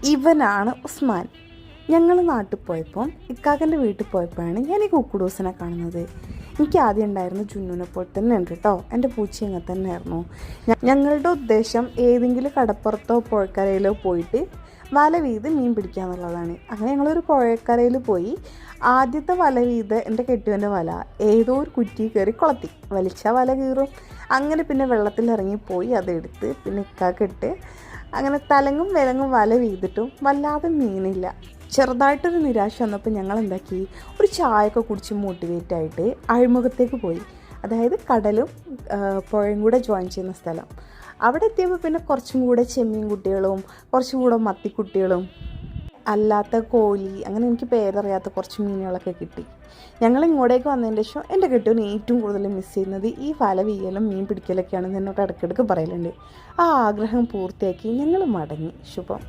ഇവനാണ് ഉസ്മാൻ. ഞങ്ങൾ നാട്ടിൽ പോയപ്പം ഇക്കാക്കൻ്റെ വീട്ടിൽ പോയപ്പോഴാണ് ഞാൻ ഈ കുക്കുടൂസിനെ കാണുന്നത്. എനിക്ക് ആദ്യം ഉണ്ടായിരുന്നു ജുന്നുവിനെ പോലെ തന്നെ ഉണ്ട് കേട്ടോ. എൻ്റെ പൂച്ച ഇങ്ങനെ തന്നെ ആയിരുന്നു. ഞങ്ങളുടെ ഉദ്ദേശം ഏതെങ്കിലും കടപ്പുറത്തോ പുഴക്കരയിലോ പോയിട്ട് വല വീത് മീൻ പിടിക്കുക എന്നുള്ളതാണ്. അങ്ങനെ ഞങ്ങളൊരു പുഴക്കരയിൽ പോയി. ആദ്യത്തെ വല വീത് എൻ്റെ കെട്ടിയവൻ്റെ വല ഏതോ ഒരു കുറ്റി കയറി കൊളത്തി. വലിച്ചാൽ വല കീറും. അങ്ങനെ പിന്നെ വെള്ളത്തിലിറങ്ങി പോയി അതെടുത്ത് പിന്നെ ഇക്കാക്കിട്ട് അങ്ങനെ തലങ്ങും വിലങ്ങും വല വീതിട്ടും വല്ലാതെ മീനില്ല. ചെറുതായിട്ടൊരു നിരാശ വന്നപ്പോൾ ഞങ്ങൾ എന്താക്കി, ഒരു ചായയൊക്കെ കുടിച്ച് മോട്ടിവേറ്റ് ആയിട്ട് അഴിമുഖത്തേക്ക് പോയി. അതായത് കടലും പുഴയും കൂടെ ജോയിൻ ചെയ്യുന്ന സ്ഥലം. അവിടെ എത്തിയപ്പോൾ പിന്നെ കുറച്ചും കൂടെ ചെമ്മീൻ കുട്ടികളും കുറച്ചും കൂടെ മത്തിക്കുട്ടികളും അല്ലാത്ത കോലി, അങ്ങനെ എനിക്ക് പേരറിയാത്ത കുറച്ച് മീനുകളൊക്കെ കിട്ടി. ഞങ്ങൾ ഇങ്ങോട്ടേക്ക് വന്നതിൻ്റെ ശേഷം എൻ്റെ കെട്ടിയവന് ഏറ്റവും കൂടുതൽ മിസ് ചെയ്യുന്നത് ഈ വല വീയലും മീൻ പിടിക്കലൊക്കെയാണെന്ന് എന്നോട് ഇടയ്ക്കിടയ്ക്ക് പറയലുണ്ട്. ആ ആഗ്രഹം പൂർത്തിയാക്കി ഞങ്ങൾ മടങ്ങി. ശുഭം.